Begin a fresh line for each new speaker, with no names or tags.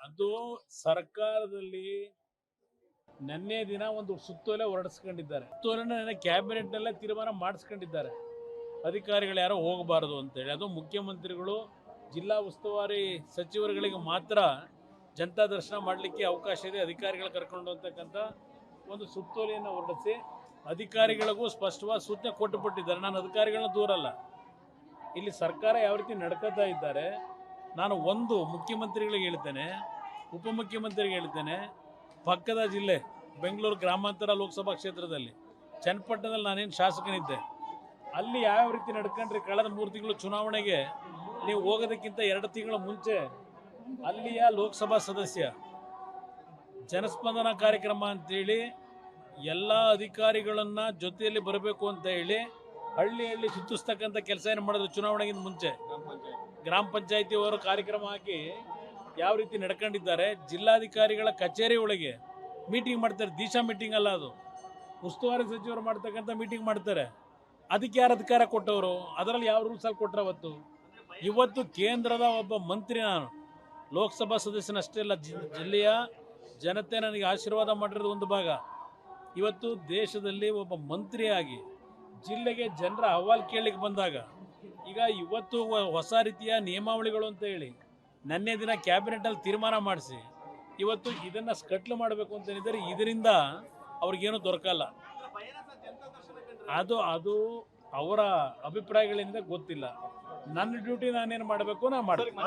ಅದು ಸರ್ಕಾರದಲ್ಲಿ ನಿನ್ನೆ ದಿನ ಒಂದು ಸುತ್ತೋಲೆ ಹೊರಡಿಸ್ಕೊಂಡಿದ್ದಾರೆ. ಸುತ್ತೋಲೆನ ಕ್ಯಾಬಿನೆಟ್ ನಲ್ಲೇ ತೀರ್ಮಾನ ಮಾಡಿಸ್ಕೊಂಡಿದ್ದಾರೆ, ಅಧಿಕಾರಿಗಳು ಯಾರೋ ಹೋಗಬಾರದು ಅಂತೇಳಿ. ಅದು ಮುಖ್ಯಮಂತ್ರಿಗಳು ಜಿಲ್ಲಾ ಉಸ್ತುವಾರಿ ಸಚಿವರುಗಳಿಗೆ ಮಾತ್ರ ಜನತಾ ದರ್ಶನ ಮಾಡಲಿಕ್ಕೆ ಅವಕಾಶ ಇದೆ, ಅಧಿಕಾರಿಗಳು ಕರ್ಕೊಂಡು ಅಂತಕ್ಕಂಥ ಒಂದು ಸುತ್ತೋಲೆಯನ್ನು ಹೊರಡಿಸಿ ಅಧಿಕಾರಿಗಳಿಗೂ ಸ್ಪಷ್ಟವಾದ ಸೂಚನೆ ಕೊಟ್ಟುಬಿಟ್ಟಿದ್ದಾರೆ. ನಾನು ಅಧಿಕಾರಿಗಳನ್ನ ದೂರಲ್ಲ, ಇಲ್ಲಿ ಸರ್ಕಾರ ಯಾವ ರೀತಿ ನಡ್ಕೋತಾ ಇದ್ದಾರೆ. ನಾನು ಒಂದು ಮುಖ್ಯಮಂತ್ರಿಗಳಿಗೆ ಹೇಳ್ತೇನೆ, ಉಪಮುಖ್ಯಮಂತ್ರಿಗೆ ಹೇಳ್ತೇನೆ, ಪಕ್ಕದ ಜಿಲ್ಲೆ ಬೆಂಗಳೂರು ಗ್ರಾಮಾಂತರ ಲೋಕಸಭಾ ಕ್ಷೇತ್ರದಲ್ಲಿ ಚನ್ನಪಟ್ಟಣದಲ್ಲಿ ನಾನೇನು ಶಾಸಕನಿದ್ದೆ, ಅಲ್ಲಿ ಯಾವ ರೀತಿ ನಡ್ಕೊಂಡ್ರೆ ಕಳೆದ 3 ತಿಂಗಳು ಚುನಾವಣೆಗೆ ನೀವು ಹೋಗೋದಕ್ಕಿಂತ 2 ತಿಂಗಳ ಮುಂಚೆ ಅಲ್ಲಿಯ ಲೋಕಸಭಾ ಸದಸ್ಯ ಜನಸ್ಪಂದನ ಕಾರ್ಯಕ್ರಮ ಅಂತೇಳಿ ಎಲ್ಲ ಅಧಿಕಾರಿಗಳನ್ನ ಜೊತೆಯಲ್ಲಿ ಬರಬೇಕು ಅಂತ ಹೇಳಿ ಹಳ್ಳಿ ಸುತ್ತಿಸ್ತಕ್ಕಂಥ ಕೆಲಸ ಏನು ಮಾಡಿದ್ರು ಚುನಾವಣೆಗಿಂತ ಮುಂಚೆ. ಗ್ರಾಮ ಪಂಚಾಯತಿ ಅವರು ಕಾರ್ಯಕ್ರಮ ಹಾಕಿ ಯಾವ ರೀತಿ ನಡ್ಕೊಂಡಿದ್ದಾರೆ. ಜಿಲ್ಲಾಧಿಕಾರಿಗಳ ಕಚೇರಿ ಒಳಗೆ ಮೀಟಿಂಗ್ ಮಾಡ್ತಾರೆ, ದಿಶಾ ಮೀಟಿಂಗ್ ಅಲ್ಲ ಅದು, ಉಸ್ತುವಾರಿ ಸಚಿವರು ಮಾಡ್ತಕ್ಕಂಥ ಮೀಟಿಂಗ್ ಮಾಡ್ತಾರೆ. ಅದಕ್ಕೆ ಯಾರು ಅಧಿಕಾರ ಕೊಟ್ಟವರು? ಅದರಲ್ಲಿ ಯಾವ ರೂಲ್ಸಲ್ಲಿ ಕೊಟ್ಟರೆ ಇವತ್ತು ಕೇಂದ್ರದ ಒಬ್ಬ ಮಂತ್ರಿ, ನಾನು ಲೋಕಸಭಾ ಸದಸ್ಯನಷ್ಟೇ ಅಲ್ಲ, ಜಿಲ್ಲೆಯ ಜನತೆ ನನಗೆ ಆಶೀರ್ವಾದ ಮಾಡಿರೋದು ಒಂದು ಭಾಗ. ಇವತ್ತು ದೇಶದಲ್ಲಿ ಒಬ್ಬ ಮಂತ್ರಿಯಾಗಿ ಜಿಲ್ಲೆಗೆ ಜನರ ಅಹವಾಲು ಕೇಳಲಿಕ್ಕೆ ಬಂದಾಗ ಈಗ ಇವತ್ತು ಹೊಸ ರೀತಿಯ ನಿಯಮಾವಳಿಗಳು ಅಂತ ಹೇಳಿ ನಿನ್ನೆ ದಿನ ಕ್ಯಾಬಿನೆಟಲ್ಲಿ ತೀರ್ಮಾನ ಮಾಡಿಸಿ ಇವತ್ತು ಇದನ್ನು ಸ್ಕಟ್ಲು ಮಾಡಬೇಕು ಅಂತ ಹೇಳಿದರೆ ಇದರಿಂದ ಅವ್ರಿಗೇನು ದೊರಕಲ್ಲ. ಅದು ಅವರ ಅಭಿಪ್ರಾಯಗಳಿಂದ ಗೊತ್ತಿಲ್ಲ. ನನ್ನ ಡ್ಯೂಟಿ ನಾನೇನು ಮಾಡಬೇಕು ನಾನು ಮಾಡ್ತೀನಿ.